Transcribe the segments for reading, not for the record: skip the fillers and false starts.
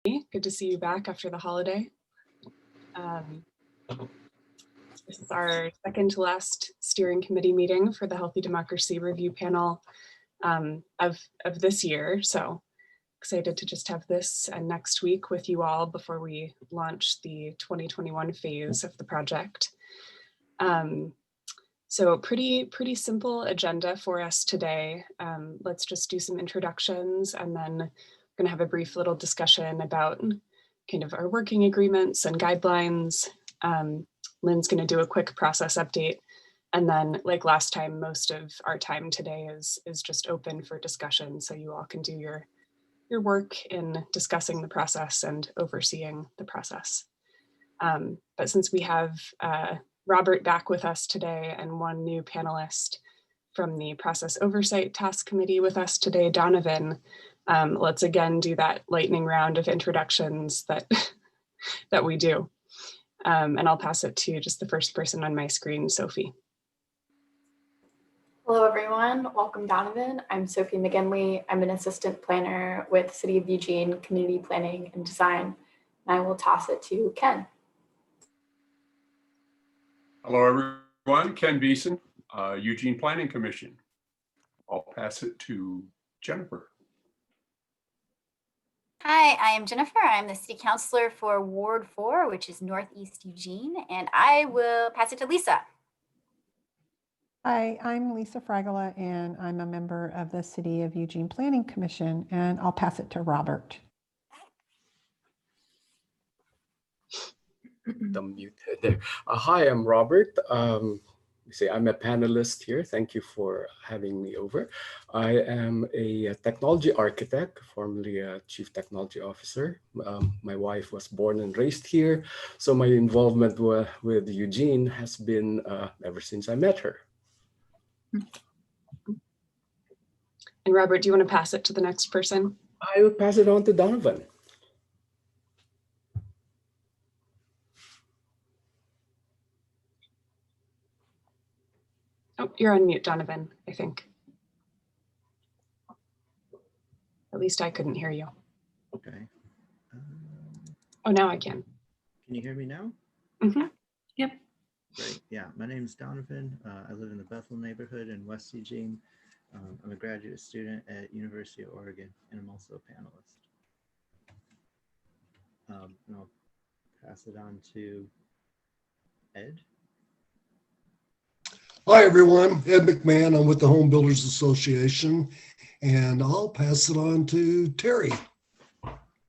Good to see you back after the holiday. This is our second to last steering committee meeting for the Healthy Democracy Review Panel of this year. So excited to just have this and next week with you all before we launch the 2021 phase of the project. So pretty simple agenda for us today. Let's just do some introductions and then we're gonna have a brief little discussion about kind of our working agreements and guidelines. Lynn's gonna do a quick process update. And then like last time, most of our time today is just open for discussion. So you all can do your work in discussing the process and overseeing the process. But since we have Robert back with us today and one new panelist from the Process Oversight Task Committee with us today, Donovan, let's again do that lightning round of introductions that, that we do. And I'll pass it to just the first person on my screen, Sophie. Hello, everyone. Welcome, Donovan. I'm Sophie McGinley. I'm an assistant planner with City of Eugene Community Planning and Design. And I will toss it to Ken. Hello, everyone. Ken Beeson, Eugene Planning Commission. I'll pass it to Jennifer. Hi, I am Jennifer. I'm the city councilor for Ward 4, which is Northeast Eugene, and I will pass it to Lisa. Hi, I'm Lisa Fragola, and I'm a member of the City of Eugene Planning Commission, and I'll pass it to Robert. Unmuted there. Hi, I'm Robert. I'm a panelist here. Thank you for having me over. I am a technology architect, formerly a chief technology officer. My wife was born and raised here, so my involvement with Eugene has been ever since I met her. And Robert, do you want to pass it to the next person? I will pass it on to Donovan. Oh, you're on mute, Donovan, I think. At least I couldn't hear you. Okay. Oh, now I can. Can you hear me now? Mm-hmm. Yep. Great. Yeah, my name is Donovan. I live in the Bethel neighborhood in West Eugene. I'm a graduate student at University of Oregon, and I'm also a panelist. And I'll pass it on to Ed. Hi, everyone. Ed McMahon. I'm with the Home Builders Association, and I'll pass it on to Terry.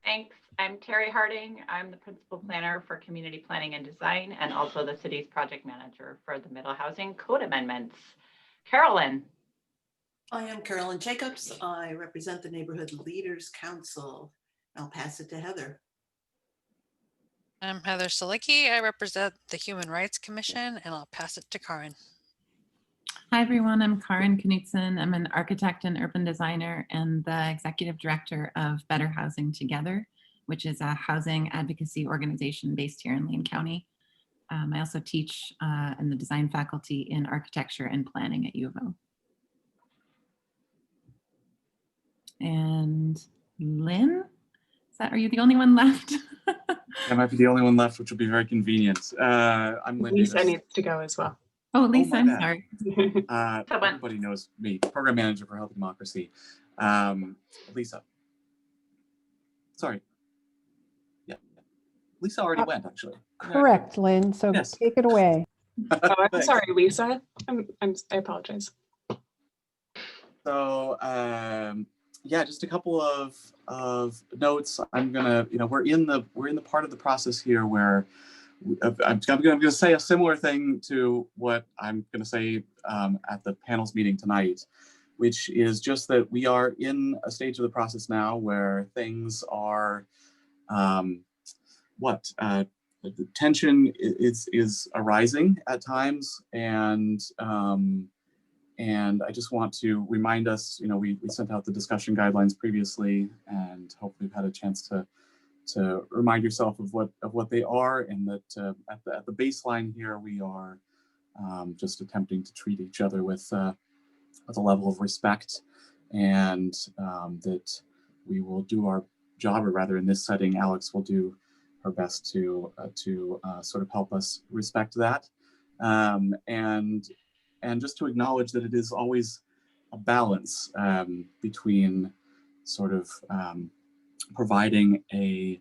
Thanks. I'm Terry Harding. I'm the principal planner for community planning and design, and also the city's project manager for the middle housing code amendments. Carolyn. I am Carolyn Jacobs. I represent the Neighborhood Leaders Council. I'll pass it to Heather. I'm Heather Salicki. I represent the Human Rights Commission, and I'll pass it to Karin. Hi, everyone. I'm Karin Knutson. I'm an architect and urban designer and the executive director of Better Housing Together, which is a housing advocacy organization based here in Lane County. I also teach in the design faculty in architecture and planning at U of O. And Lynn, are you the only one left? I might be the only one left, which will be very convenient. I'm Lynn Lisa Davis. needs to go as well. Oh, Lisa, I'm sorry. Everybody knows me, program manager for Healthy Democracy. Lisa. Sorry. Yeah. Lisa already went, actually. Correct, Lynn. So yes. Take it away. Oh, I'm sorry, Lisa. I apologize. So, yeah, just a couple of notes. I'm gonna, we're in the part of the process here where I'm going to say a similar thing to what I'm going to say at the panel's meeting tonight, which is just that we are in a stage of the process now where things are, the tension is arising at times, and I just want to remind us, we sent out the discussion guidelines previously, and hopefully we've had a chance to remind yourself of what they are, and that at the baseline here we are just attempting to treat each other with a level of respect, and that we will do our job, or rather in this setting, Alex will do her best to sort of help us respect that. And just to acknowledge that it is always a balance between sort of providing a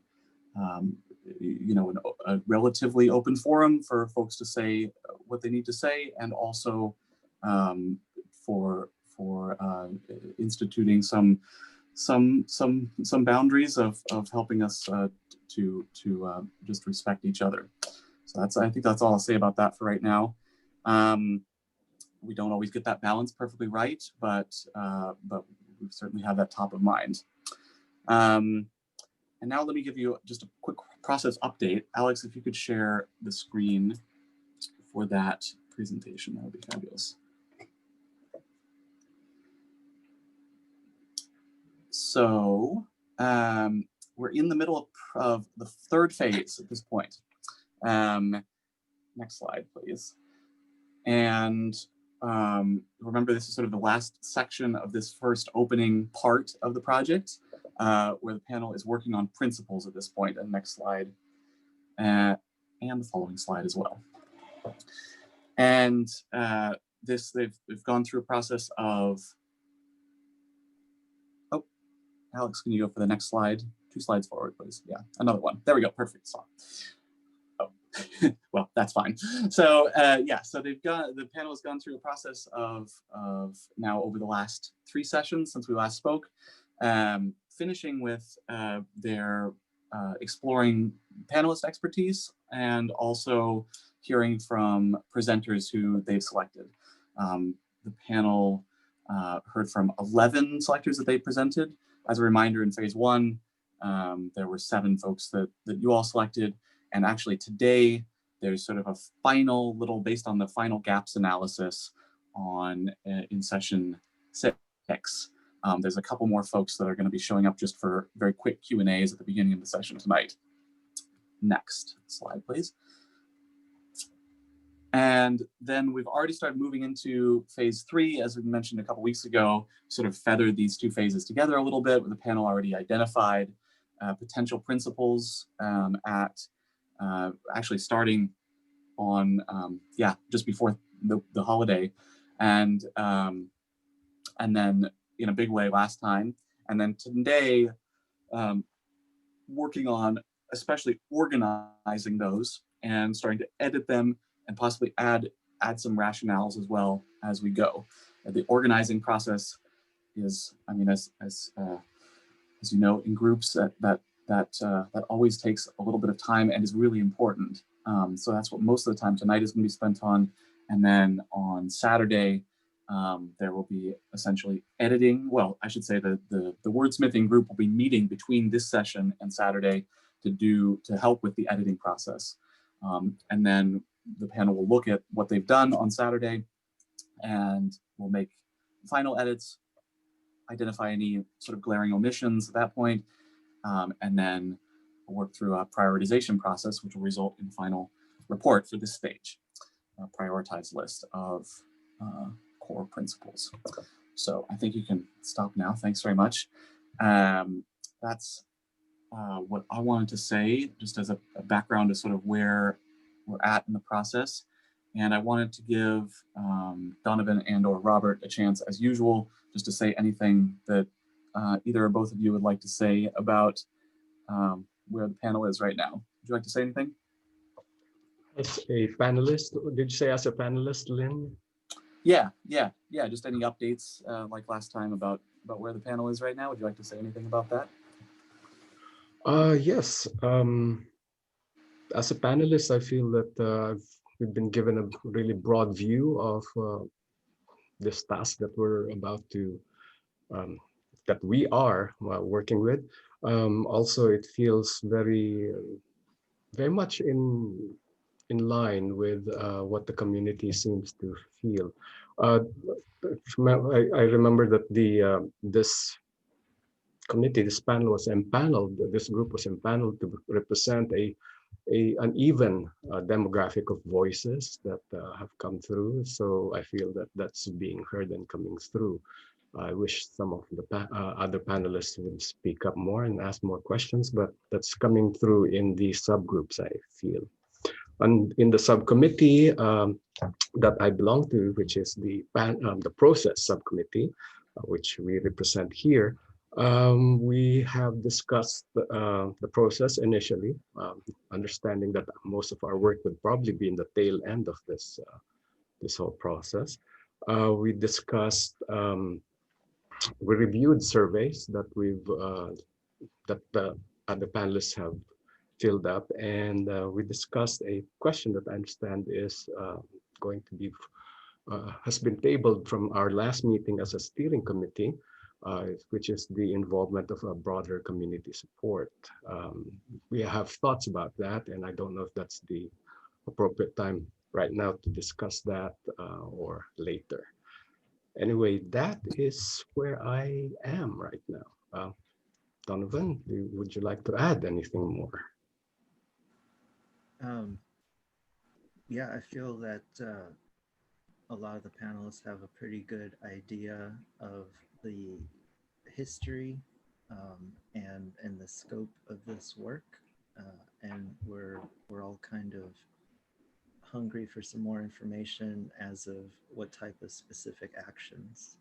relatively open forum for folks to say what they need to say, and also for instituting some boundaries of helping us to just respect each other. So I think that's all I'll say about that for right now. We don't always get that balance perfectly right, but we certainly have that top of mind. And now let me give you just a quick process update. Alex, if you could share the screen for that presentation, that would be fabulous. So we're in the middle of the third phase at this point. Next slide, please. And remember, this is sort of the last section of this first opening part of the project, where the panel is working on principles at this point. And next slide, and the following slide as well. And they've gone through a process of, oh, Alex, can you go for the next slide? 2 slides forward, please. Yeah, another one. There we go. Perfect. So, well, that's fine. So yeah, so the panel has gone through a process of now over the last 3 sessions since we last spoke, finishing with their exploring panelist expertise and also hearing from presenters who they've selected. The panel heard from 11 selectors that they presented. As a reminder, in phase 1, there were 7 folks that you all selected. And actually today, there's sort of a final little, based on the final gaps analysis on in session 6. There's a couple more folks that are going to be showing up just for very quick Q&As at the beginning of the session tonight. Next slide, please. And then we've already started moving into phase 3, as we mentioned a couple weeks ago, sort of feathered these 2 phases together a little bit, with the panel already identified potential principles at actually starting on just before the holiday, and then in a big way last time, and then today working on especially organizing those and starting to edit them and possibly add some rationales as well as we go. The organizing process is, I mean, as you know, in groups that always takes a little bit of time and is really important. So that's what most of the time tonight is going to be spent on. And then on Saturday, there will be essentially editing. Well, I should say the wordsmithing group will be meeting between this session and Saturday to help with the editing process. And then the panel will look at what they've done on Saturday, and we'll make final edits, identify any sort of glaring omissions at that point, and then work through a prioritization process, which will result in final report for this stage, a prioritized list of core principles. So I think you can stop now. Thanks very much. That's what I wanted to say, just as a background to sort of where we're at in the process. And I wanted to give Donovan and or Robert a chance, as usual, just to say anything that either or both of you would like to say about where the panel is right now. Would you like to say anything? As a panelist, did you say as a panelist, Lynn? Yeah. Just any updates like last time about where the panel is right now. Would you like to say anything about that? Yes. As a panelist, I feel that we've been given a really broad view of this task that we're about to, that we are working with. Also, it feels very much in line with what the community seems to feel. I remember that this committee, this panel was empaneled, this group was empaneled to represent an even demographic of voices that have come through. So I feel that that's being heard and coming through. I wish some of the other panelists would speak up more and ask more questions, but that's coming through in the subgroups, I feel. And in the subcommittee that I belong to, which is the process subcommittee, which we represent here, we have discussed the process initially, understanding that most of our work would probably be in the tail end of this whole process. We discussed, we reviewed surveys that that the other panelists have filled up, and we discussed a question that I understand is going to be has been tabled from our last meeting as a steering committee, which is the involvement of a broader community support. We have thoughts about that, and I don't know if that's the appropriate time right now to discuss that or later. Anyway, that is where I am right now. Donovan, would you like to add anything more? Yeah, I feel that a lot of the panelists have a pretty good idea of the history and the scope of this work, and we're all kind of hungry for some more information as of what type of specific actions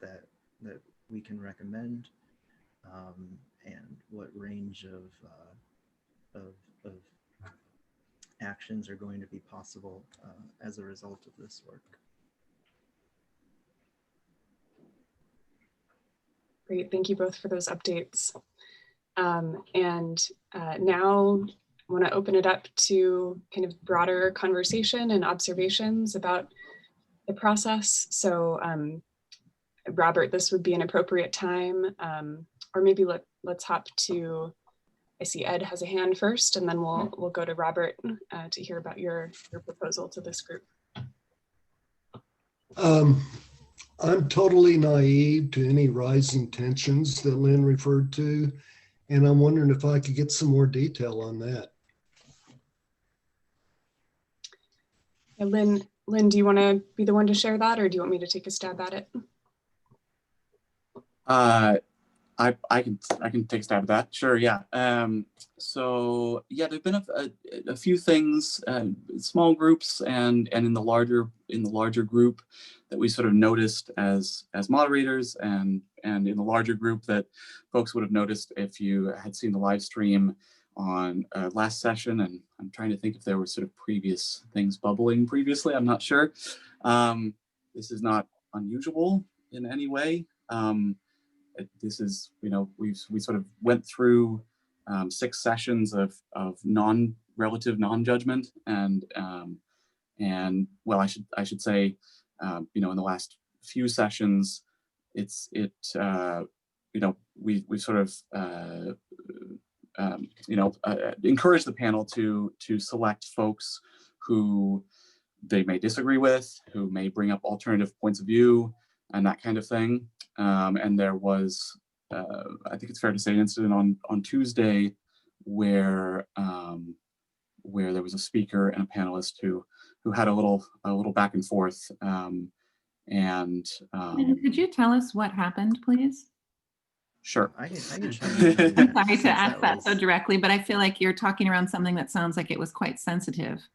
that we can recommend, and what range of actions are going to be possible as a result of this work. Great, thank you both for those updates. Now I want to open it up to kind of broader conversation and observations about the process. So Robert, this would be an appropriate time, or maybe let's hop to, I see Ed has a hand first, and then we'll go to Robert to hear about your proposal to this group. I'm totally naive to any rising tensions that Lynn referred to, and I'm wondering if I could get some more detail on that. Yeah, Lynn, do you want to be the one to share that, or do you want me to take a stab at it? I can take a stab at that. Sure, yeah. So yeah, there've been a few things, small groups and in the larger group that we sort of noticed as moderators, and in the larger group that folks would have noticed if you had seen the live stream on last session. And I'm trying to think if there were sort of previous things bubbling previously. I'm not sure. This is not unusual in any way. This is, we sort of went through 6 sessions of relative non-judgment, and well, I should say, in the last few sessions, we sort of encourage the panel to select folks who they may disagree with, who may bring up alternative points of view, and that kind of thing. And there was, I think it's fair to say, an incident on Tuesday where there was a speaker and a panelist who had a little back and forth. And could you tell us what happened, please? Sure. I can I'm sorry to ask that so directly, but I feel like you're talking around something that sounds like it was quite sensitive.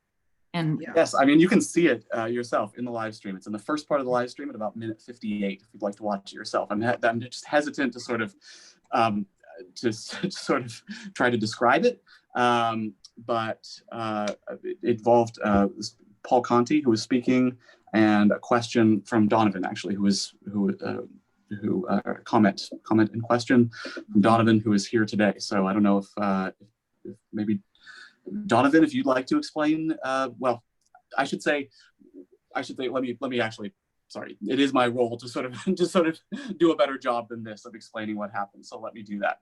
And yes, I mean, you can see it yourself in the live stream. It's in the first part of the live stream at about minute 58, if you'd like to watch it yourself. I'm just hesitant to sort of try to describe it, but it involved Paul Conti, who was speaking, and a question from Donovan, actually, comment in question from Donovan, who is here today. So I don't know if maybe Donovan, if you'd like to explain. Well, I should say, let me actually, sorry, it is my role to sort of do a better job than this of explaining what happened. So let me do that.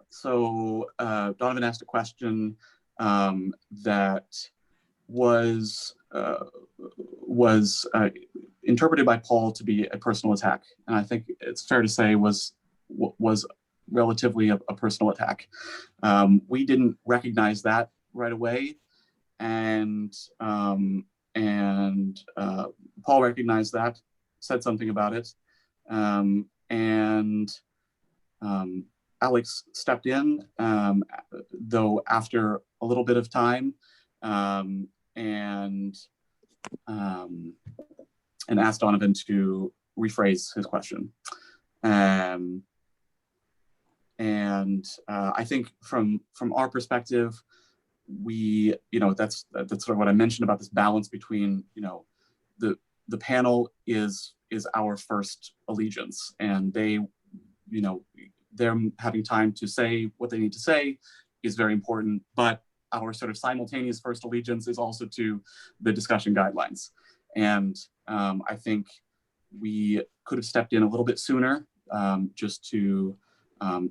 So Donovan asked a question that was interpreted by Paul to be a personal attack, and I think it's fair to say was relatively a personal attack. We didn't recognize that right away, and Paul recognized that, said something about it. And Alex stepped in, though after a little bit of time, and asked Donovan to rephrase his question. I think from our perspective, we, that's sort of what I mentioned about this balance between, the panel is our first allegiance, and they, them having time to say what they need to say is very important, but our sort of simultaneous first allegiance is also to the discussion guidelines. And I think we could have stepped in a little bit sooner, just to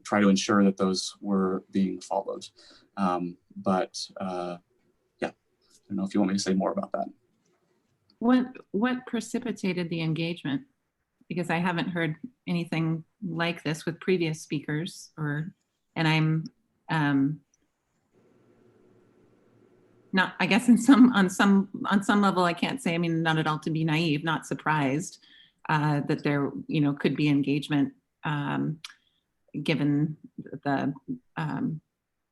try to ensure that those were being followed. Yeah, I don't know if you want me to say more about that. What precipitated the engagement? Because I haven't heard anything like this with previous speakers, and I'm not, I guess on some level, I can't say, I mean, not at all to be naive, not surprised that there, could be engagement given the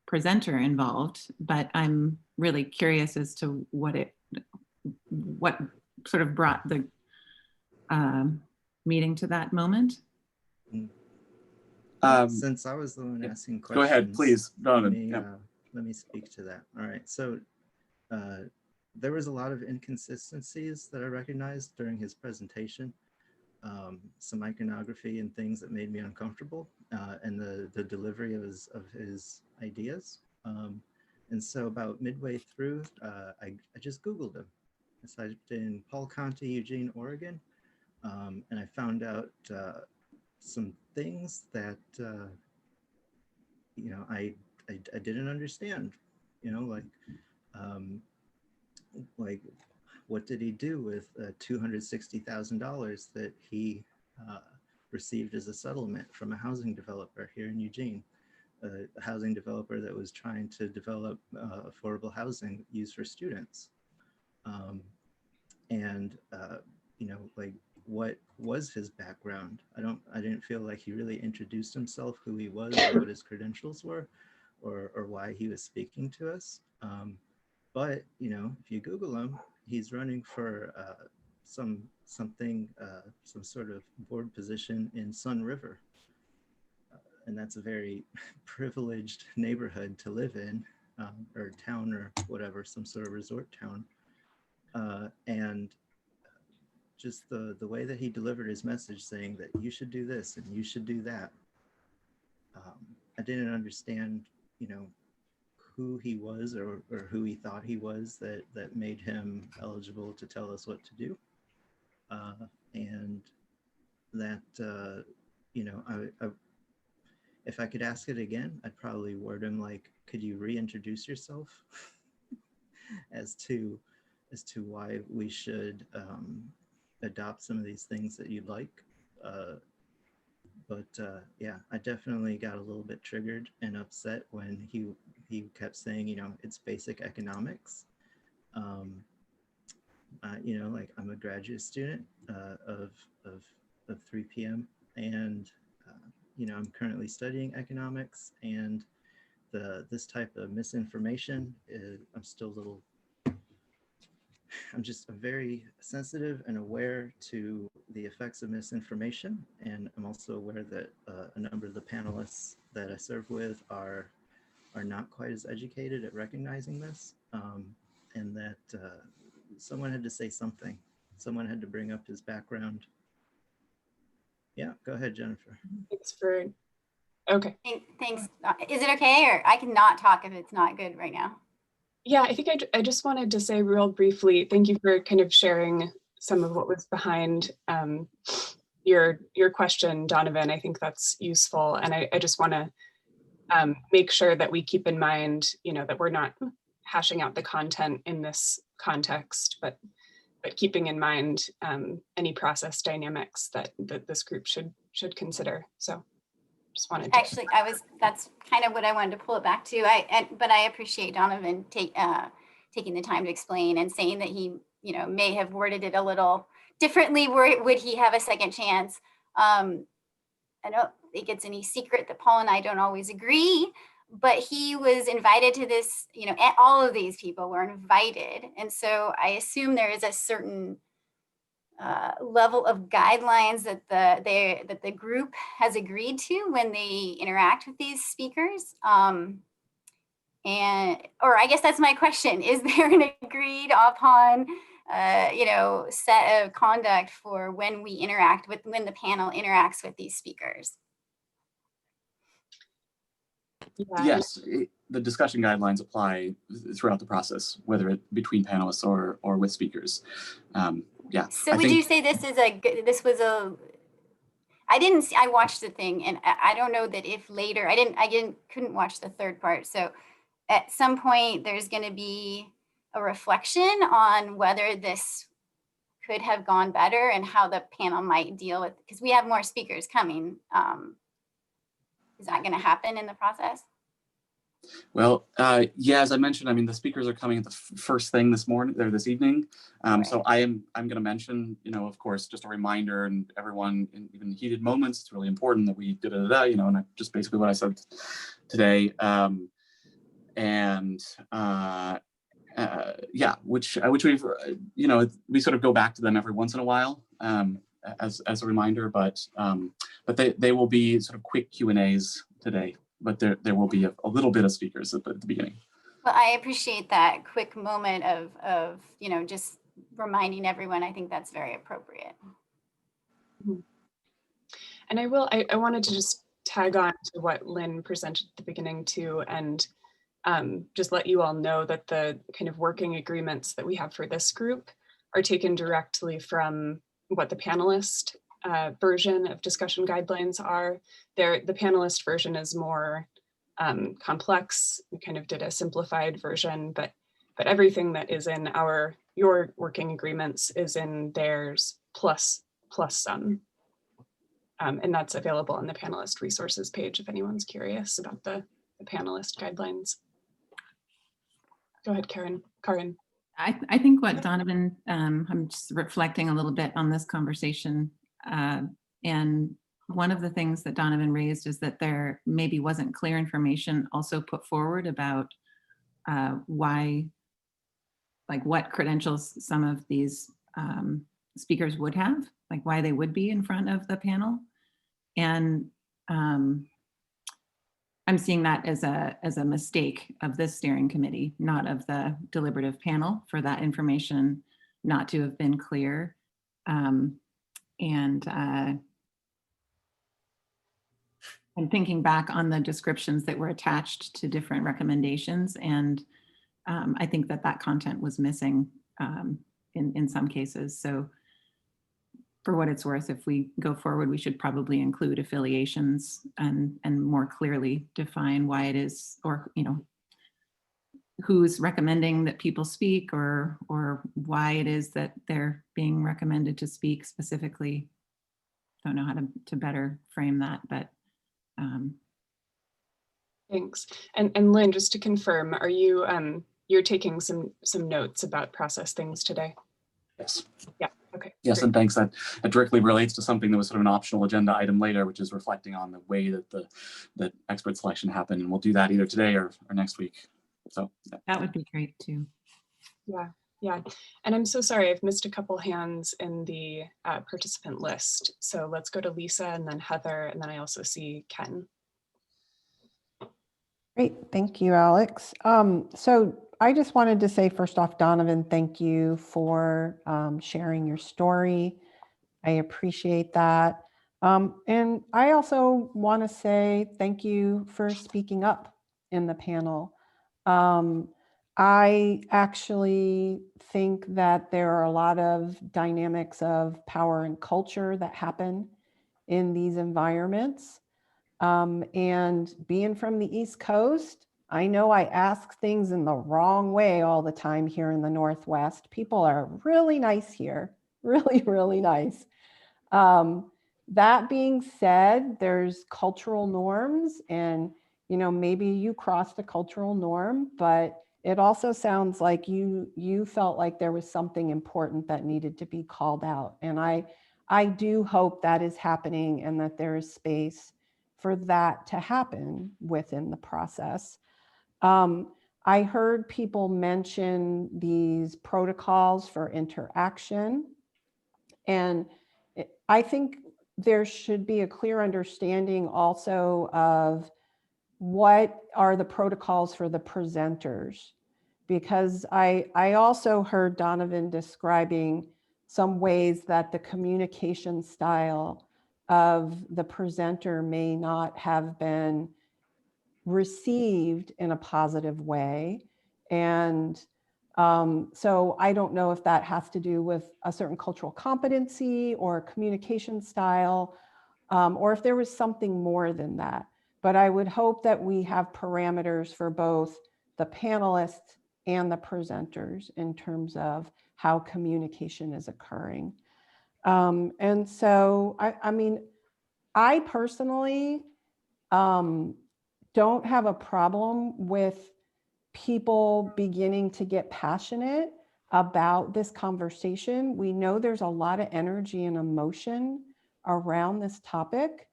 presenter involved, but I'm really curious as to what sort of brought the meeting to that moment. Since I was the one asking questions, go ahead, please, Donovan. Let me speak to that. All right, so there was a lot of inconsistencies that I recognized during his presentation. Some iconography and things that made me uncomfortable, and the delivery of his ideas. And so about midway through, I just Googled him. I typed in Paul Conte, Eugene, Oregon, and I found out some things that I didn't understand. Like what did he do with $260,000 that he received as a settlement from a housing developer here in Eugene, a housing developer that was trying to develop affordable housing used for students. Like what was his background? I didn't feel like he really introduced himself, who he was, or what his credentials were, or why he was speaking to us. But if you Google him, he's running for some sort of board position in Sun River, and that's a very privileged neighborhood to live in, or town, or whatever, some sort of resort town. And just the way that he delivered his message, saying that you should do this and you should do that, I didn't understand, who he was or who he thought he was that made him eligible to tell us what to do. And that, if I could ask it again, I'd probably word him like, could you reintroduce yourself as to why we should adopt some of these things that you'd like. Yeah, I definitely got a little bit triggered and upset when he kept saying, it's basic economics. Like I'm a graduate student of 3 p.m. and I'm currently studying economics, and this type of misinformation I'm just very sensitive and aware to the effects of misinformation, and I'm also aware that a number of the panelists that I serve with are not quite as educated at recognizing this, and that someone had to say something. Someone had to bring up his background. Yeah, go ahead, Jennifer. Okay. Thanks. Is it okay, or I cannot talk if it's not good right now? Yeah, I think I just wanted to say real briefly, thank you for kind of sharing some of what was behind your question, Donovan. I think that's useful. And I just want to make sure that we keep in mind, that we're not hashing out the content in this context, but keeping in mind any process dynamics that this group should consider. So just wanted to. Actually, that's kind of what I wanted to pull it back to. But I appreciate Donovan taking the time to explain and saying that he, may have worded it a little differently, would he have a second chance? I don't think it's any secret that Paul and I don't always agree, but he was invited to this, you know, all of these people were invited. And so I assume there is a certain level of guidelines that the group has agreed to when they interact with these speakers. Or I guess that's my question. Is there an agreed upon, you know, set of conduct for when we interact with, when the panel interacts with these speakers? Yeah. Yes, the discussion guidelines apply throughout the process, whether it between panelists or with speakers. Yeah. So would you say this is this was a, I watched the thing, and I don't know that if later, couldn't watch the third part. So at some point there's going to be a reflection on whether this could have gone better and how the panel might deal with, because we have more speakers coming. Is that going to happen in the process? Well, yeah, as I mentioned, I mean, the speakers are coming at the first thing this morning or this evening. So I'm going to mention, you know, of course, just a reminder, and everyone, in even heated moments, it's really important that we you know, and just basically what I said today. Yeah, which we've, you know, we sort of go back to them every once in a while as a reminder, but they will be sort of quick Q&As today. But there will be a little bit of speakers at the beginning. Well, I appreciate that quick moment of you know, just reminding everyone. I think that's very appropriate. And I wanted to just tag on to what Lynn presented at the beginning too, and just let you all know that the kind of working agreements that we have for this group are taken directly from what the panelist version of discussion guidelines are. The panelist version is more complex. We kind of did a simplified version, but everything that is in your working agreements is in theirs plus some. And that's available on the panelist resources page if anyone's curious about the panelist guidelines. Go ahead, Karin. I think what Donovan, I'm just reflecting a little bit on this conversation. And one of the things that Donovan raised is that there maybe wasn't clear information also put forward about why, like what credentials some of these speakers would have, like why they would be in front of the panel. And I'm seeing that as a mistake of this steering committee, not of the deliberative panel, for that information not to have been clear. And thinking back on the descriptions that were attached to different recommendations, and I think that content was missing in some cases. So for what it's worth, if we go forward, we should probably include affiliations and more clearly define why it is, or, you know, who's recommending that people speak, or why it is that they're being recommended to speak specifically. Don't know how to better frame that, but. Thanks. And Lynn, just to confirm, are you you're taking some notes about process things today? Yes. Yeah. Okay. Yes, great. and thanks. That directly relates to something that was sort of an optional agenda item later, which is reflecting on the way that that expert selection happened, and we'll do that either today or next week. So yeah. That would be great too. Yeah. And I'm so sorry, I've missed a couple hands in the participant list. So let's go to Lisa and then Heather, and then I also see Ken. Great, thank you, Alex. So I just wanted to say, first off, Donovan, thank you for sharing your story. I appreciate that. And I also want to say thank you for speaking up in the panel. I actually think that there are a lot of dynamics of power and culture that happen in these environments. And being from the East Coast, I know I ask things in the wrong way all the time here in the Northwest. People are really nice here, really, really nice. That being said, there's cultural norms, and you know, maybe you crossed a cultural norm, but it also sounds like you felt like there was something important that needed to be called out. And I do hope that is happening and that there is space for that to happen within the process. I heard people mention these protocols for interaction. And I think there should be a clear understanding also of what are the protocols for the presenters. Because I also heard Donovan describing some ways that the communication style of the presenter may not have been received in a positive way. And so I don't know if that has to do with a certain cultural competency or communication style, or if there was something more than that. But I would hope that we have parameters for both the panelists and the presenters in terms of how communication is occurring. And so, I mean, I personally don't have a problem with people beginning to get passionate about this conversation. We know there's a lot of energy and emotion around this topic.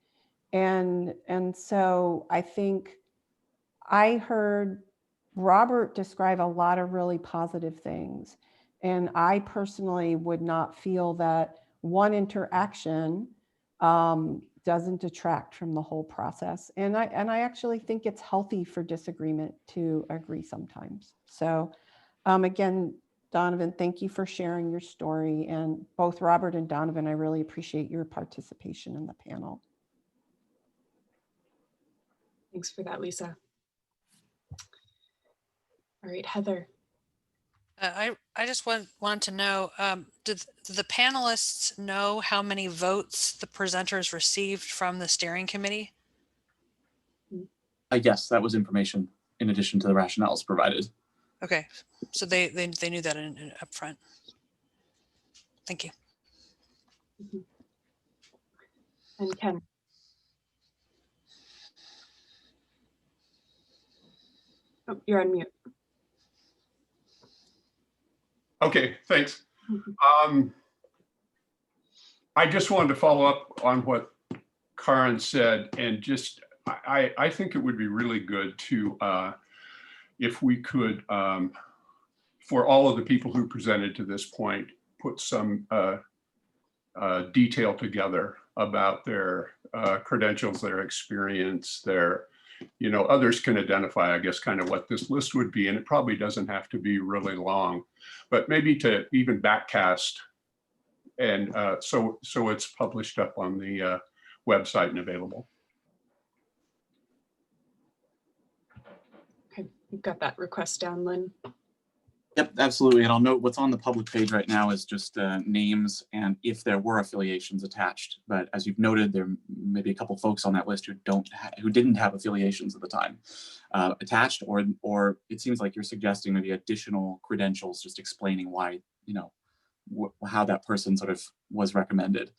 And so I think I heard Robert describe a lot of really positive things. And I personally would not feel that one interaction doesn't detract from the whole process. And I actually think it's healthy for disagreement to agree sometimes. So again, Donovan, thank you for sharing your story. And both Robert and Donovan, I really appreciate your participation in the panel. Thanks for that, Lisa. All right, Heather. I just wanted to know, did the panelists know how many votes the presenters received from the steering committee? Yes, that was information in addition to the rationales provided. Okay, so they knew that in up front. Thank you. Mm-hmm. And Ken. Oh, you're on mute. Okay, thanks. I just wanted to follow up on what Karen said, and just I think it would be really good to if we could, for all of the people who presented to this point, put some detail together about their credentials, their experience, their, you know, others can identify, I guess, kind of what this list would be, and it probably doesn't have to be really long, but maybe to even backcast, and so it's published up on the website and available. Okay, you've got that request down, Lynn. Yep, absolutely. And I'll note what's on the public page right now is just names and if there were affiliations attached. But as you've noted, there may be a couple folks on that list who didn't have affiliations at the time attached, or it seems like you're suggesting maybe additional credentials, just explaining why, you know, how that person sort of was recommended.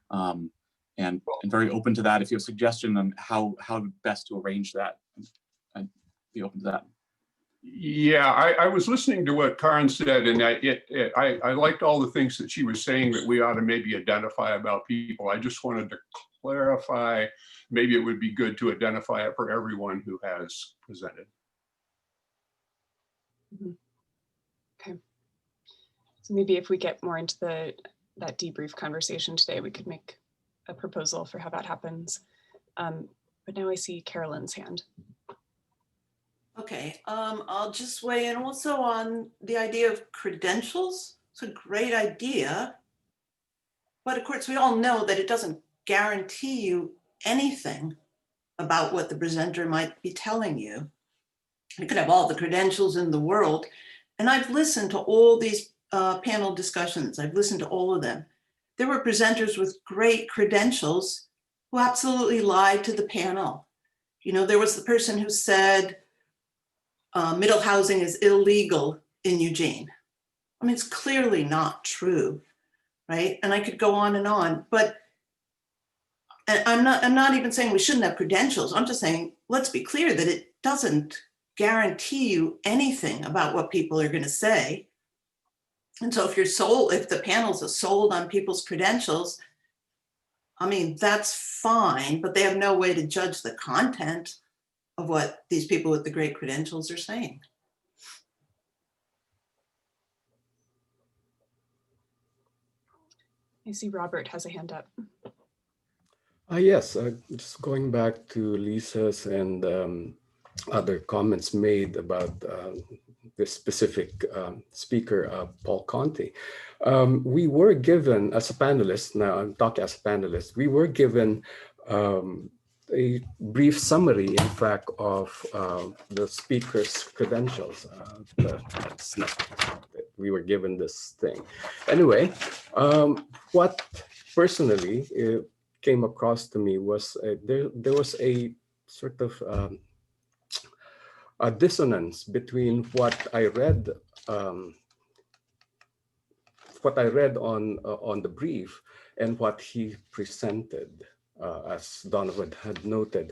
And very open to that. If you have a suggestion on how best to arrange that, I'd be open to that. Yeah, I was listening to what Karen said, and I liked all the things that she was saying that we ought to maybe identify about people. I just wanted to clarify, maybe it would be good to identify it for everyone who has presented. Mm-hmm. Okay. So maybe if we get more into that debrief conversation today, we could make a proposal for how that happens. But now I see Carolyn's hand. Okay, I'll just weigh in also on the idea of credentials. It's a great idea, but of course we all know that it doesn't guarantee you anything about what the presenter might be telling you. You could have all the credentials in the world, and I've listened to all these panel discussions. I've listened to all of them. There were presenters with great credentials who absolutely lied to the panel. You know, there was the person who said, middle housing is illegal in Eugene. I mean, it's clearly not true, right? And I could go on, but I'm not even saying we shouldn't have credentials. I'm just saying, let's be clear that it doesn't guarantee you anything about what people are going to say. And so if the panels are sold on people's credentials, I mean, that's fine, but they have no way to judge the content of what these people with the great credentials are saying. I see Robert has a hand up. Yes, just going back to Lisa's and other comments made about this specific speaker, Paul Conte. We were given, as a panelist, now I'm talking as a panelist, we were given a brief summary, in fact, of the speaker's credentials. We were given this thing. Anyway, what personally came across to me was there was a sort of a dissonance between what I read on the brief and what he presented, as Donovan had noted.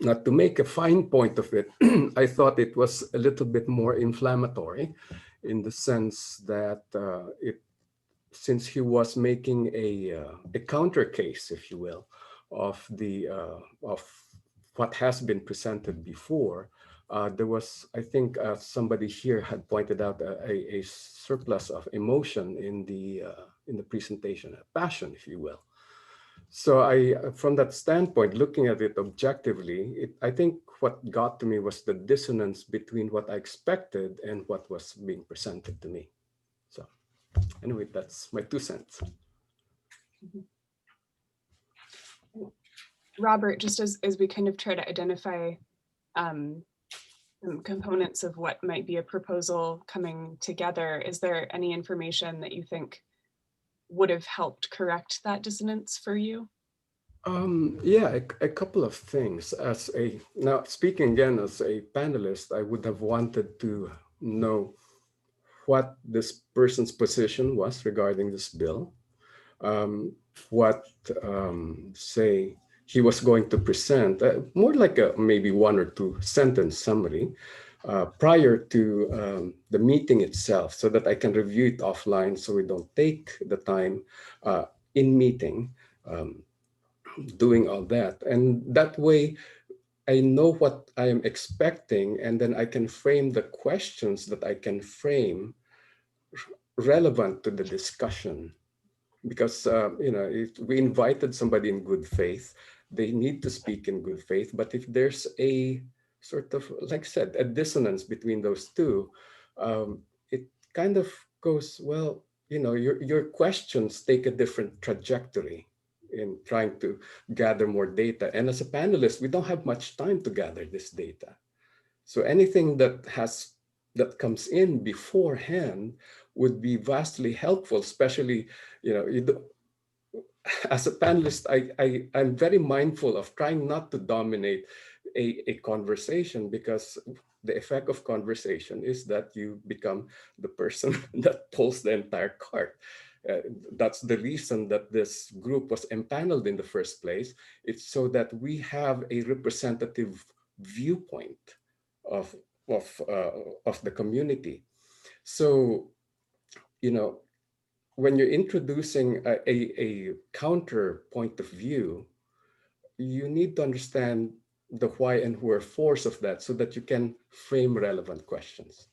Now, to make a fine point of it, I thought it was a little bit more inflammatory, in the sense that since he was making a counter case, if you will, of what has been presented before, there was, I think, somebody here had pointed out a surplus of emotion in the presentation, a passion, if you will. So from that standpoint, looking at it objectively, I think what got to me was the dissonance between what I expected and what was being presented to me. So anyway, that's my 2 cents. Robert, just as we kind of try to identify some components of what might be a proposal coming together, is there any information that you think would have helped correct that dissonance for you? Yeah, a couple of things. Now speaking again as a panelist, I would have wanted to know what this person's position was regarding this bill, what say he was going to present, more like a maybe 1 or 2 sentence summary prior to the meeting itself, so that I can review it offline, so we don't take the time in meeting doing all that. And that way I know what I am expecting, and then I can frame the questions that I can frame relevant to the discussion. Because if we invited somebody in good faith, they need to speak in good faith. But if there's a sort of, like I said, a dissonance between those two, it kind of goes, well, your questions take a different trajectory in trying to gather more data. And as a panelist, we don't have much time to gather this data. So anything that comes in beforehand would be vastly helpful, especially, as a panelist, I'm very mindful of trying not to dominate a conversation, because the effect of conversation is that you become the person that pulls the entire cart. That's the reason that this group was empaneled in the first place. It's so that we have a representative viewpoint of the community. So, when you're introducing a counter point of view, you need to understand the why and wherefores of that, so that you can frame relevant questions.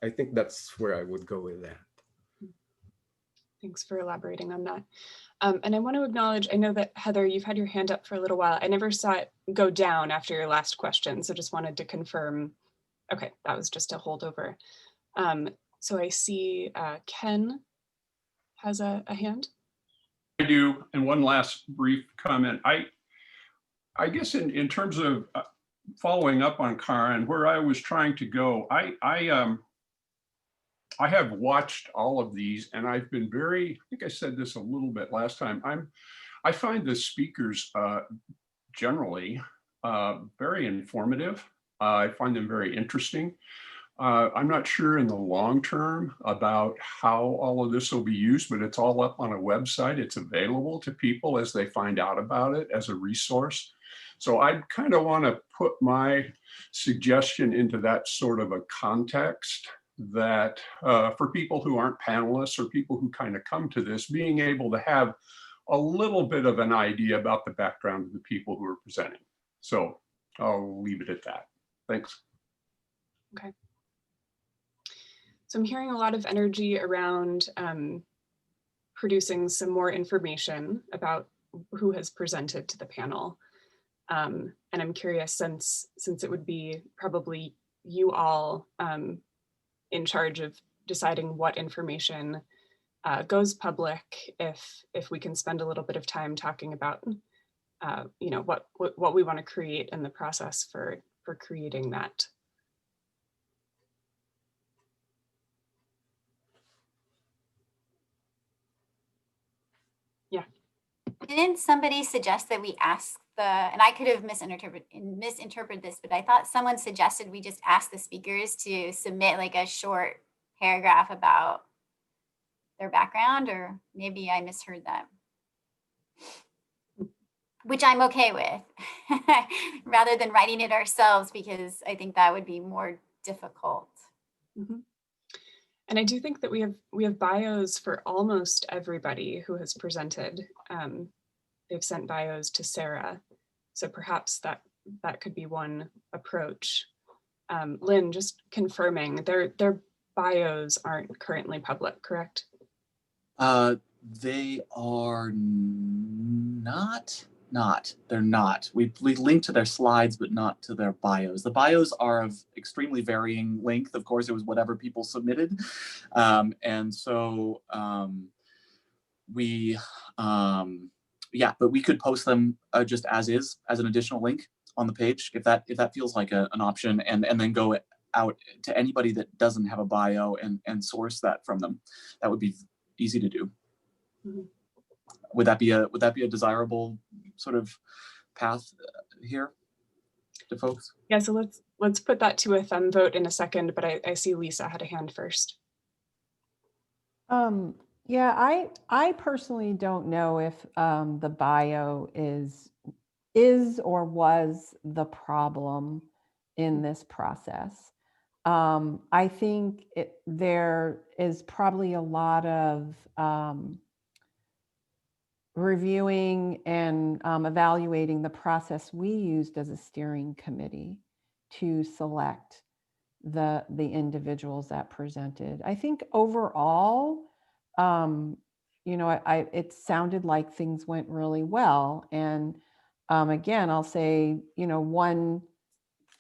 I think that's where I would go with that. Thanks for elaborating on that. And I want to acknowledge, I know that Heather, you've had your hand up for a little while. I never saw it go down after your last question, so just wanted to confirm. Okay, that was just a holdover. So I see Ken has a hand. I do, and one last brief comment. I guess in terms of following up on Karen, where I was trying to go, I have watched all of these, and I've been I think I said this a little bit last time. I find the speakers generally very informative. I find them very interesting. I'm not sure in the long term about how all of this will be used, but it's all up on a website. It's available to people as they find out about it as a resource. So I kind of want to put my suggestion into that sort of a context that for people who aren't panelists or people who kind of come to this, being able to have a little bit of an idea about the background of the people who are presenting. So I'll leave it at that. Thanks. Okay. So I'm hearing a lot of energy around producing some more information about who has presented to the panel. And I'm curious, since it would be probably you all in charge of deciding what information goes public, if we can spend a little bit of time talking about you know, what we want to create in the process for creating that. Yeah. Didn't somebody suggest that we ask and I could have misinterpreted this, but I thought someone suggested we just ask the speakers to submit like a short paragraph about their background, or maybe I misheard that. Which I'm okay with, rather than writing it ourselves, because I think that would be more difficult. Mm-hmm. And I do think that we have bios for almost everybody who has presented. They've sent bios to Sarah, so perhaps that could be one approach. Lynn, just confirming, their bios aren't currently public, correct? They are not. They're not. We linked to their slides, but not to their bios. The bios are of extremely varying length. Of course, it was whatever people submitted. And so yeah, but we could post them just as is, as an additional link on the page, if that feels like an option, and then go out to anybody that doesn't have a bio and source that from them. That would be easy to do. Mm-hmm. Would that be a desirable sort of path here to folks? Yeah, so let's put that to a thumb vote in a second, but I see Lisa had a hand first. Yeah, I personally don't know if the bio is or was the problem in this process. I think there is probably a lot of reviewing and evaluating the process we used as a steering committee to select the individuals that presented. I think overall, you know, it sounded like things went really well. And again, I'll say, you know, one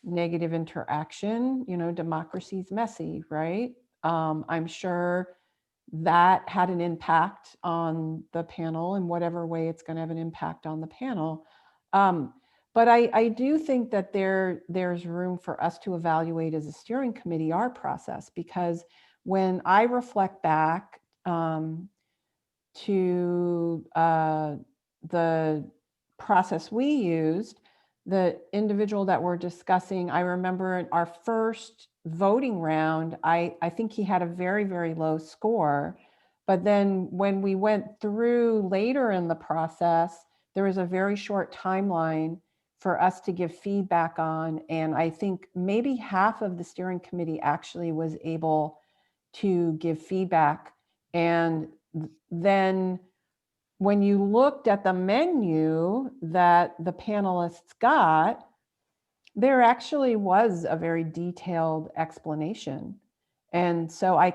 negative interaction, you know, democracy's messy, right? I'm sure that had an impact on the panel in whatever way it's going to have an impact on the panel. But I do think that there's room for us to evaluate as a steering committee our process, because when I reflect back to the process we used, the individual that we're discussing, I remember in our first voting round, I think he had a very, very low score. But then when we went through later in the process, there was a very short timeline for us to give feedback on. And I think maybe half of the steering committee actually was able to give feedback. And then when you looked at the menu that the panelists got, there actually was a very detailed explanation. And so I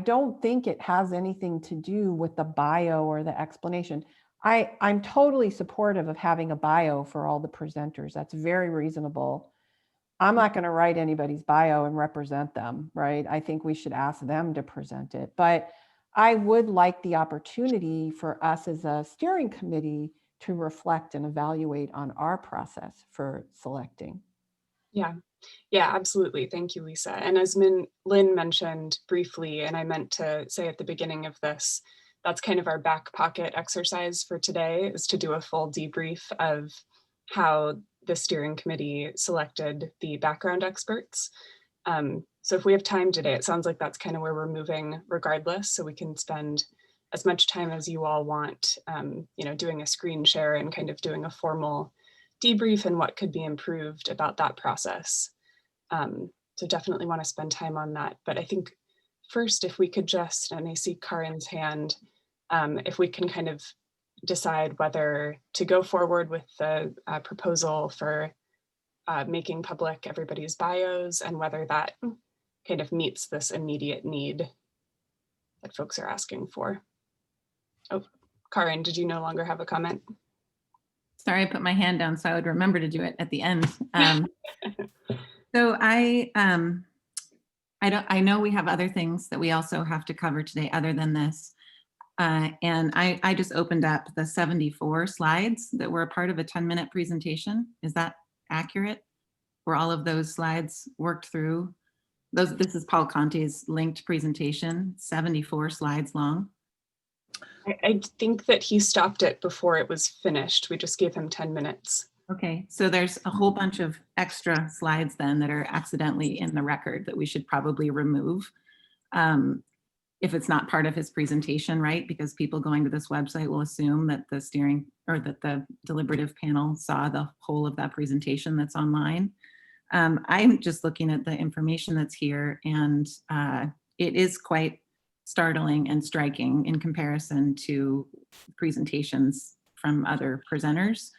don't think it has anything to do with the bio or the explanation. I'm totally supportive of having a bio for all the presenters. That's very reasonable. I'm not going to write anybody's bio and represent them, right? I think we should ask them to present it. But I would like the opportunity for us as a steering committee to reflect and evaluate on our process for selecting. Yeah, absolutely. Thank you, Lisa. And as Lynn mentioned briefly, and I meant to say at the beginning of this, that's kind of our back pocket exercise for today, is to do a full debrief of how the steering committee selected the background experts. So if we have time today, it sounds like that's kind of where we're moving regardless, so we can spend as much time as you all want, you know, doing a screen share and kind of doing a formal debrief and what could be improved about that process. So definitely want to spend time on that. But I think first, if we could just, and I see Karin's hand, if we can kind of decide whether to go forward with the proposal for making public everybody's bios and whether that kind of meets this immediate need that folks are asking for. Oh, Karin, did you no longer have a comment? Sorry, I put my hand down so I would remember to do it at the end. So I know we have other things that we also have to cover today other than this. And I just opened up the 74 slides that were a part of a 10-minute presentation. Is that accurate? Were all of those slides worked through? This is Paul Conte's linked presentation, 74 slides long. I think that he stopped it before it was finished. We just gave him 10 minutes. Okay, so there's a whole bunch of extra slides then that are accidentally in the record that we should probably remove if it's not part of his presentation, right? Because people going to this website will assume that the steering or that the deliberative panel saw the whole of that presentation that's online. I'm just looking at the information that's here, and it is quite startling and striking in comparison to presentations from other presenters,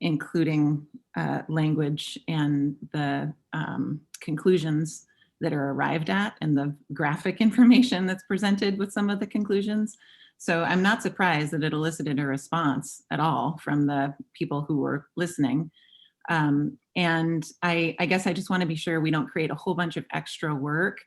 including language and the conclusions that are arrived at and the graphic information that's presented with some of the conclusions. So I'm not surprised that it elicited a response at all from the people who were listening. And I guess I just want to be sure we don't create a whole bunch of extra work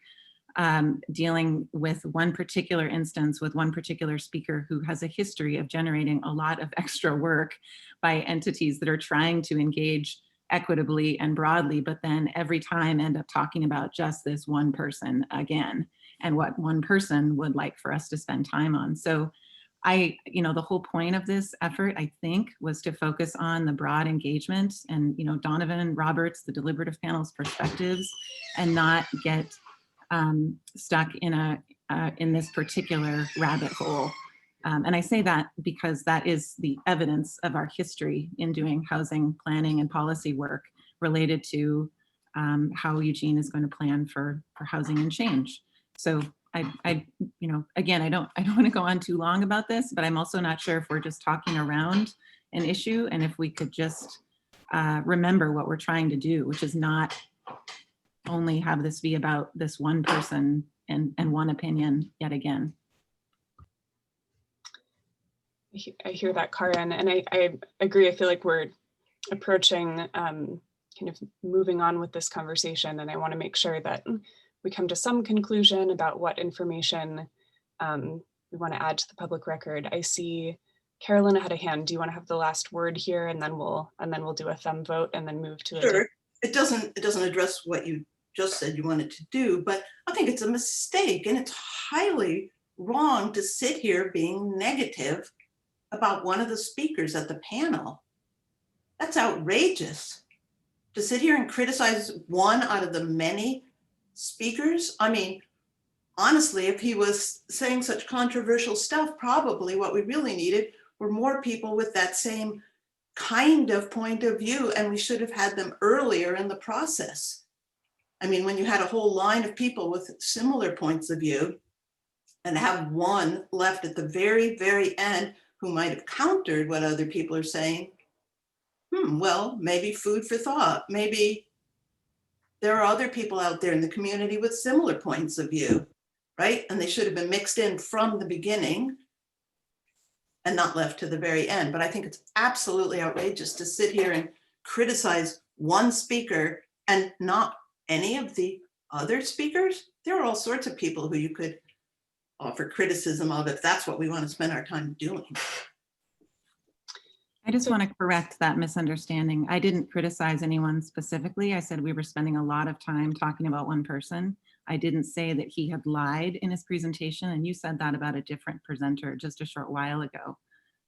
dealing with one particular instance with one particular speaker who has a history of generating a lot of extra work by entities that are trying to engage equitably and broadly, but then every time end up talking about just this one person again and what one person would like for us to spend time on. So the whole point of this effort, I think, was to focus on the broad engagement and, Donovan, Roberts, the deliberative panel's perspectives, and not get stuck in this particular rabbit hole. And I say that because that is the evidence of our history in doing housing planning and policy work related to how Eugene is going to plan for housing and change. So again, I don't want to go on too long about this, but I'm also not sure if we're just talking around an issue and if we could just remember what we're trying to do, which is not only have this be about this one person and one opinion yet again. I hear that, Karin, and I agree. I feel like we're approaching kind of moving on with this conversation, and I want to make sure that we come to some conclusion about what information we want to add to the public record. I see Carolyn had a hand. Do you want to have the last word here, and then we'll do a thumb vote and then move to Sure. It doesn't address what you just said you wanted to do, but I think it's a mistake, and it's highly wrong to sit here being negative about one of the speakers at the panel. That's outrageous. To sit here and criticize one out of the many speakers. I mean, honestly, if he was saying such controversial stuff, probably what we really needed were more people with that same kind of point of view, and we should have had them earlier in the process. I mean, when you had a whole line of people with similar points of view and have one left at the very, very end who might have countered what other people are saying, well, maybe food for thought. Maybe there are other people out there in the community with similar points of view, right? And they should have been mixed in from the beginning and not left to the very end. But I think it's absolutely outrageous to sit here and criticize one speaker and not any of the other speakers. There are all sorts of people who you could offer criticism of if that's what we want to spend our time doing. I just want to correct that misunderstanding. I didn't criticize anyone specifically. I said we were spending a lot of time talking about one person. I didn't say that he had lied in his presentation, and you said that about a different presenter just a short while ago.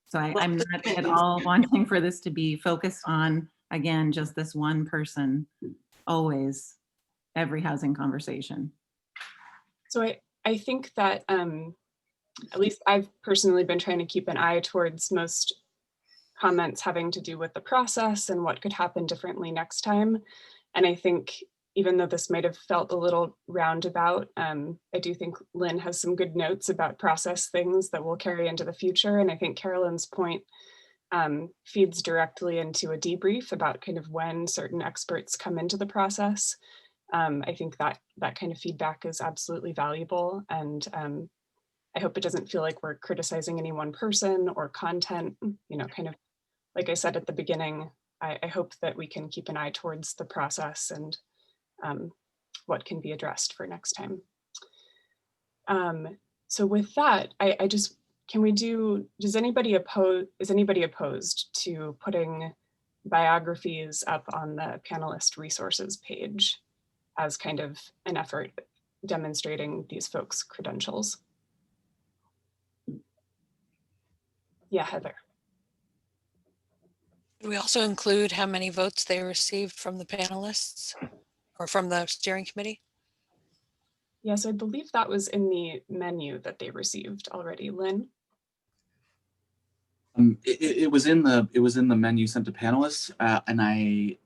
So I'm not at all wanting for this to be focused on, again, just this one person, always, every housing conversation. So I think that at least I've personally been trying to keep an eye towards most comments having to do with the process and what could happen differently next time. And I think even though this might have felt a little roundabout, I do think Lynn has some good notes about process things that will carry into the future. And I think Carolyn's point feeds directly into a debrief about kind of when certain experts come into the process. I think that kind of feedback is absolutely valuable. And I hope it doesn't feel like we're criticizing any one person or content, kind of like I said at the beginning, I hope that we can keep an eye towards the process and what can be addressed for next time. So with that, I just, is anybody opposed to putting biographies up on the panelist resources page as kind of an effort demonstrating these folks' credentials? Yeah, Heather. Do we also include how many votes they received from the panelists or from the steering committee? Yes, I believe that was in the menu that they received already. Lynn? It was in the menu sent to panelists, and I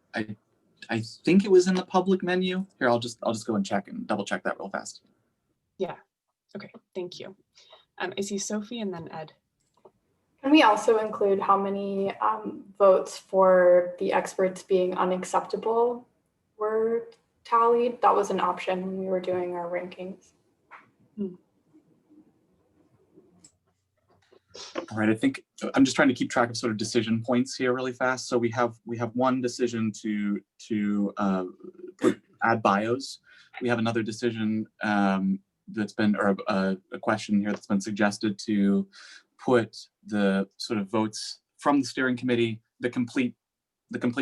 think it was in the public menu. Here, I'll just go and check and double check that real fast. Yeah. Okay. Thank you. I see Sophie and then Ed. Can we also include how many votes for the experts being unacceptable were tallied? That was an option when we were doing our rankings. All right, I think I'm just trying to keep track of sort of decision points here really fast. So we have one decision to add bios. We have another decision that's been, or a question here that's been suggested to put the sort of votes from the steering committee, the complete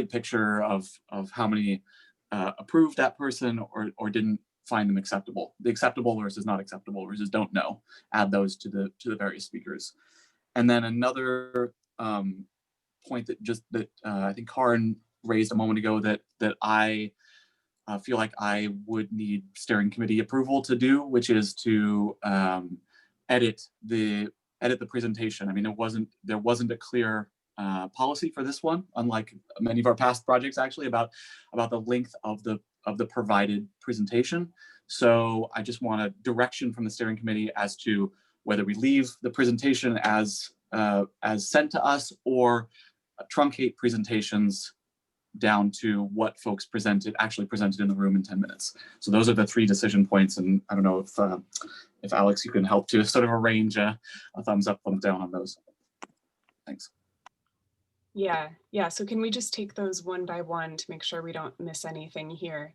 picture of how many approved that person or didn't find them acceptable. The acceptable versus not acceptable versus don't know. Add those to the various speakers. And then another point that I think Karin raised a moment ago that I feel like I would need steering committee approval to do, which is to edit the presentation. I mean, there wasn't a clear policy for this one, unlike many of our past projects actually, about the length of the provided presentation. So I just want a direction from the steering committee as to whether we leave the presentation as sent to us or truncate presentations down to what folks actually presented in the room in 10 minutes. So those are the 3 decision points. And I don't know if Alex, you can help to sort of arrange a thumbs up, thumbs down on those. Thanks. Yeah. So can we just take those one by one to make sure we don't miss anything here?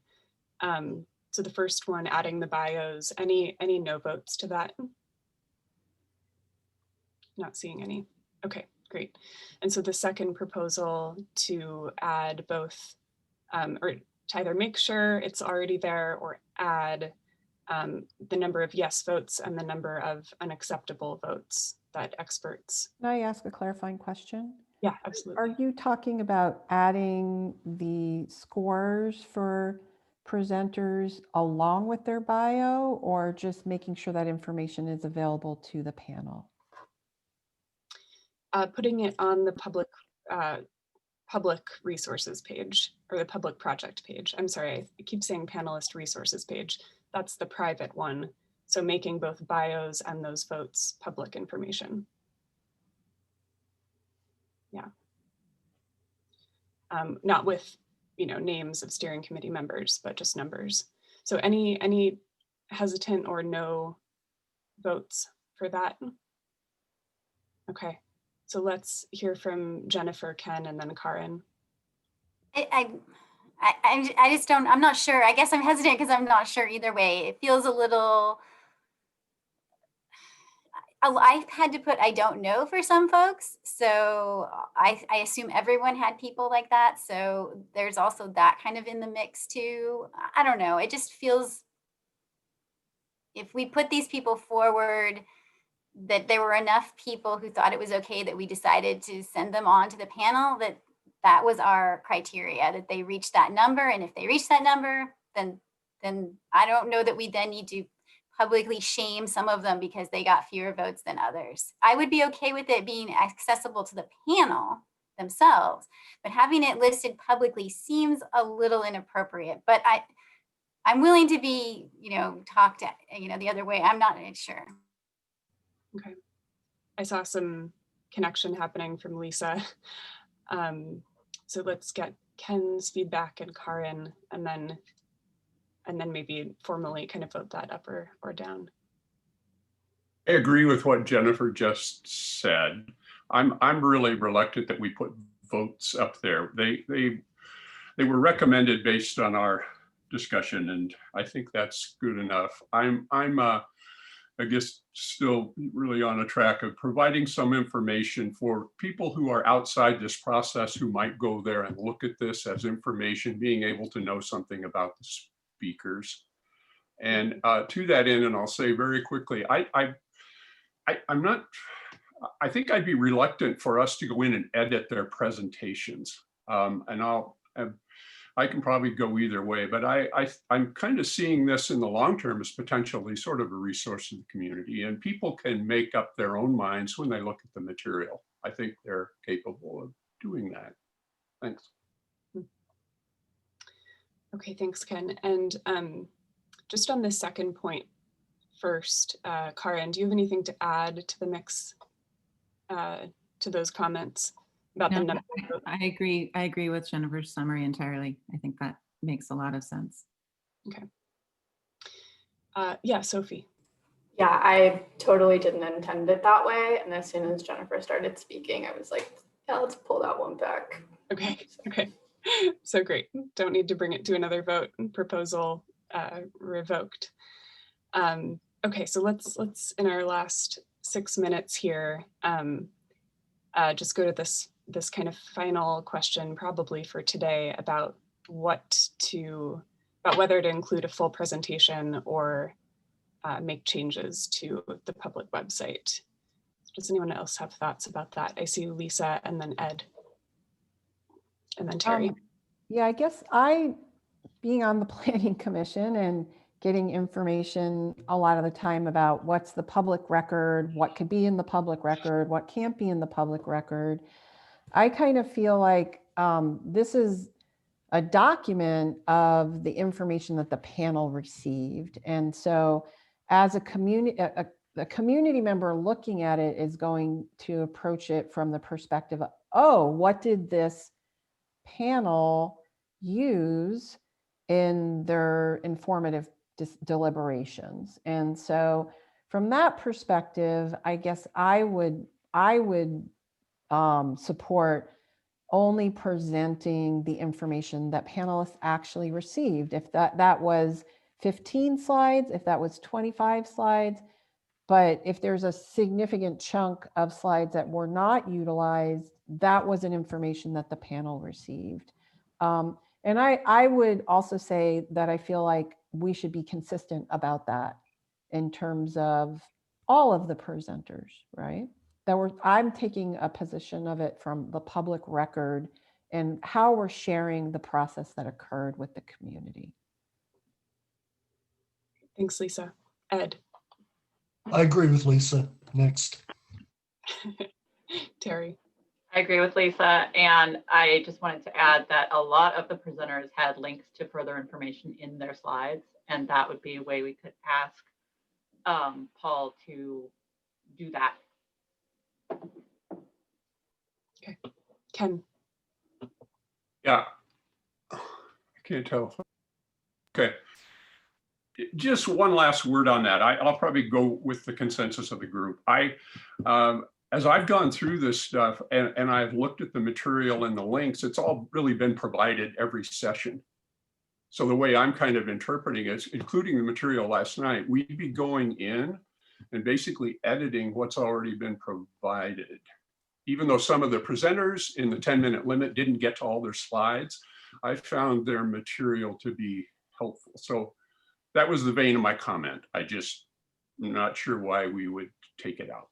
So the first one, adding the bios, any no votes to that? Not seeing any. Okay, great. And so the second proposal to add both, or to either make sure it's already there or add the number of yes votes and the number of unacceptable votes that experts. Can I ask a clarifying question? Yeah, absolutely. Are you talking about adding the scores for presenters along with their bio, or just making sure that information is available to the panel? Putting it on the public resources page, or the public project page. I'm sorry, I keep saying panelist resources page. That's the private one. So making both bios and those votes public information. Yeah. Not with, names of steering committee members, but just numbers. So any hesitant or no votes for that? Okay. So let's hear from Jennifer, Ken, and then Karin. I just don't, I'm not sure. I guess I'm hesitant because I'm not sure either way. It feels a little, I've had to put I don't know for some folks. So I assume everyone had people like that. So there's also that kind of in the mix too. I don't know. It just feels, if we put these people forward, that there were enough people who thought it was okay that we decided to send them on to the panel, that was our criteria, that they reached that number. And if they reach that number, then I don't know that we then need to publicly shame some of them because they got fewer votes than others. I would be okay with it being accessible to the panel, themselves, but having it listed publicly seems a little inappropriate. But I'm willing to be, talked, the other way. I'm not sure. Okay. I saw some connection happening from Lisa. So let's get Ken's feedback and Karin, and then maybe formally kind of vote that up or down. I agree with what Jennifer just said. I'm really reluctant that we put votes up there. They were recommended based on our discussion, and I think that's good enough. I guess still really on a track of providing some information for people who are outside this process, who might go there and look at this as information, being able to know something about the speakers. And to that end, and I'll say very quickly, I think I'd be reluctant for us to go in and edit their presentations. I can probably go either way, but I'm kind of seeing this in the long term as potentially sort of a resource in the community, and people can make up their own minds when they look at the material. I think they're capable of doing that. Thanks. Okay, thanks, Ken. And just on the second point first, Karin, do you have anything to add to the mix, to those comments about the number? I agree with Jennifer's summary entirely. I think that makes a lot of sense. Okay. Yeah, Sophie. Yeah, I totally didn't intend it that way. And as soon as Jennifer started speaking, I was like, yeah, let's pull that one back. Okay, okay. So great. Don't need to bring it to another vote. Proposal revoked. Okay, so let's in our last 6 minutes here, just go to this kind of final question probably for today about whether to include a full presentation or make changes to the public website. Does anyone else have thoughts about that? I see Lisa and then Ed and then Terry. Yeah, I guess being on the Planning Commission and getting information a lot of the time about what's the public record, what could be in the public record, what can't be in the public record. I kind of feel like this is a document of the information that the panel received. And so as a community member looking at it is going to approach it from the perspective of, oh, what did this panel use in their informative deliberations? And so from that perspective, I guess I would support only presenting the information that panelists actually received. If that was 15 slides, if that was 25 slides, but if there's a significant chunk of slides that were not utilized, that was an information that the panel received. And I would also say that I feel like we should be consistent about that in terms of all of the presenters, right? I'm taking a position of it from the public record and how we're sharing the process that occurred with the community. Thanks, Lisa. Ed. I agree with Lisa. Next. Terry. I agree with Lisa, and I just wanted to add that a lot of the presenters had links to further information in their slides, and that would be a way we could ask Paul to do that. Okay, Ken. Yeah, I can't tell. Okay, just one last word on that. I'll probably go with the consensus of the group. As I've gone through this stuff and I've looked at the material and the links, it's all really been provided every session. So the way I'm kind of interpreting it, including the material last night, we'd be going in and basically editing what's already been provided. Even though some of the presenters in the 10-minute limit didn't get to all their slides, I found their material to be helpful. So that was the vein of my comment. I'm not sure why we would take it out.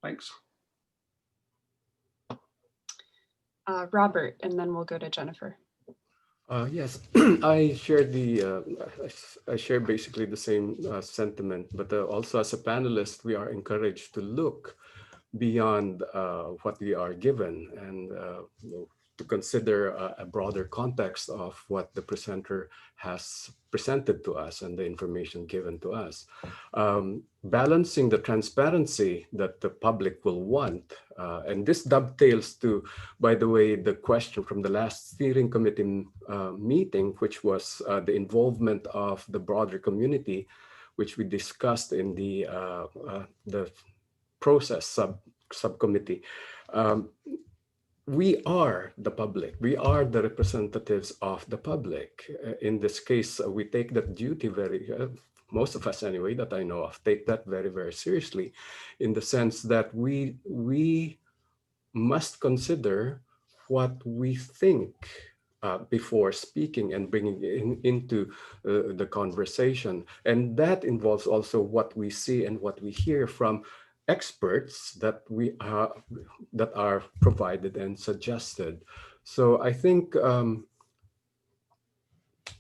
Thanks. Robert, and then we'll go to Jennifer. Yes, I share basically the same sentiment, but also as a panelist, we are encouraged to look beyond what we are given, and to consider a broader context of what the presenter has presented to us and the information given to us. Balancing the transparency that the public will want, and this dovetails to, by the way, the question from the last steering committee meeting, which was the involvement of the broader community, which we discussed in the process subcommittee. We are the public. We are the representatives of the public. In this case, we take that duty very, most of us anyway, that I know of, take that very, very seriously, in the sense that we must consider what we think before speaking and bringing it into the conversation. And that involves also what we see and what we hear from experts that that are provided and suggested. So I think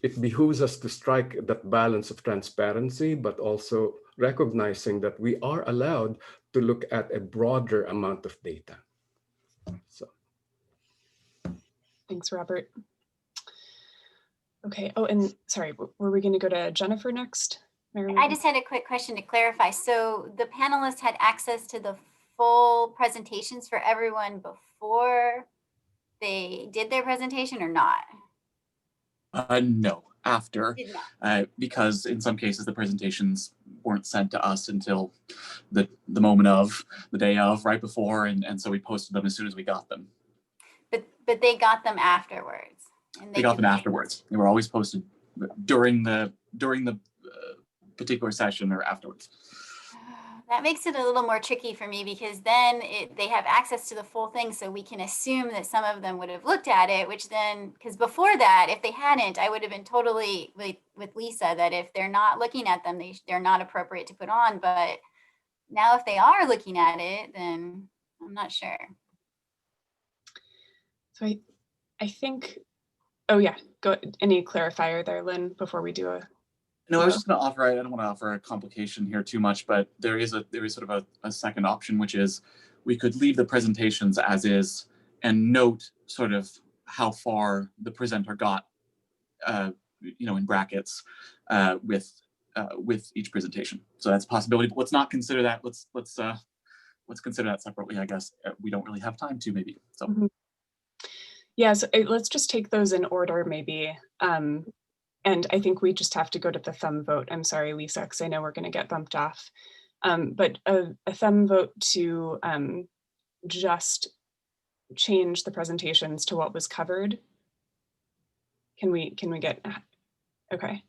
it behooves us to strike that balance of transparency, but also recognizing that we are allowed to look at a broader amount of data. So. Thanks, Robert. Okay. Oh, and sorry, were we going to go to Jennifer next? I just had a quick question to clarify. So the panelists had access to the full presentations for everyone before they did their presentation or not? No, after, Did not. because in some cases the presentations weren't sent to us until the moment of, the day of, right before, and so we posted them as soon as we got them. But they got them afterwards. And They got them afterwards. They were always posted during the particular session or afterwards. That makes it a little more tricky for me, because then they have access to the full thing, so we can assume that some of them would have looked at it, which then, because before that, if they hadn't, I would have been totally with Lisa that if they're not looking at them, they're not appropriate to put on. But now if they are looking at it, then I'm not sure. So I think, oh yeah, go, any clarifier there, Lynn, before we do a. No, I was just going to offer, I don't want to offer a complication here too much, but there is sort of a second option, which is we could leave the presentations as is and note sort of how far the presenter got, in brackets with each presentation. So that's a possibility, but let's not consider that. Let's consider that separately, I guess. We don't really have time to, maybe. So. Mm-hmm. Yeah, so let's just take those in order, maybe. And I think we just have to go to the thumb vote. I'm sorry, Lisa, because I know we're going to get bumped off. But a thumb vote to just change the presentations to what was covered. Can we get, okay.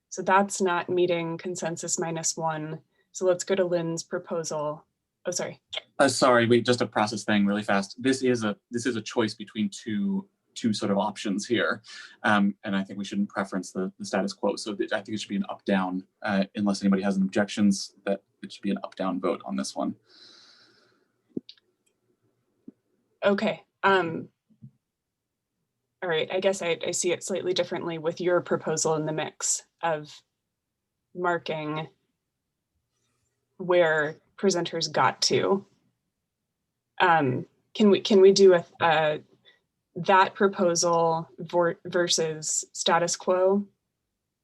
So that's not meeting consensus -1. So let's go to Lynn's proposal. Oh, sorry. Sorry, wait, just a process thing really fast. This is a choice between two sort of options here. And I think we shouldn't preference the status quo. So I think it should be an up-down, unless anybody has any objections, that it should be an up-down vote on this one. Okay. All right, I guess I see it slightly differently with your proposal in the mix of marking where presenters got to. Can we do that proposal versus status quo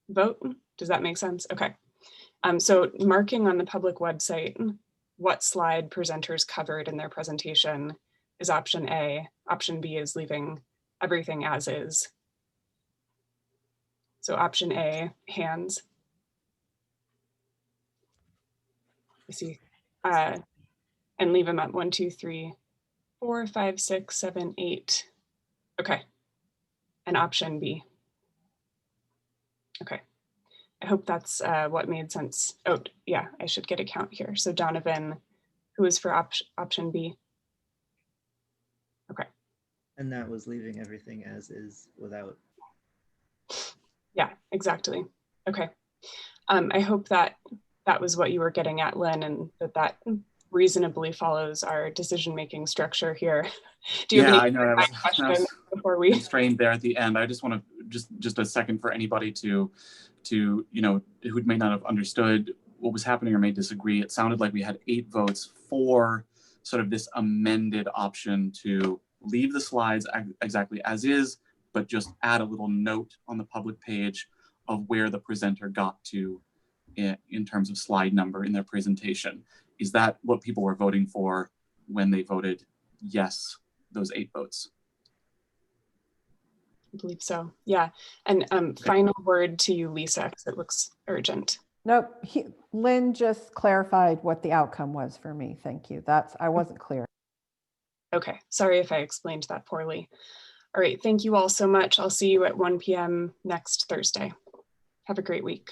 vote? Does that make sense? Okay. So marking on the public website what slide presenters covered in their presentation is option A. Option B is leaving everything as is. So option A, hands. I see. And leave them at 1, 2, 3, 4, 5, 6, 7, 8. Okay. And option B. Okay. I hope that's what made sense. Oh, yeah, I should get a count here. So Donovan, who is for option B? Okay. And that was leaving everything as is without. Yeah, exactly. Okay. I hope that was what you were getting at, Lynn, and that reasonably follows our decision-making structure here. Do you have any questions before we constrained there at the end? I just want to just a second for anybody to who may not have understood what was happening or may disagree. It sounded like we had 8 votes for sort of this amended option to leave the slides exactly as is, but just add a little note on the public page of where the presenter got to in terms of slide number in their presentation. Is that what people were voting for when they voted yes, those 8 votes? I believe so. Yeah. And final word to you, Lisa, because it looks urgent. Nope, Lynn just clarified what the outcome was for me. Thank you. I wasn't clear. Okay, sorry if I explained that poorly. All right, thank you all so much. I'll see you at 1 p.m. next Thursday. Have a great week.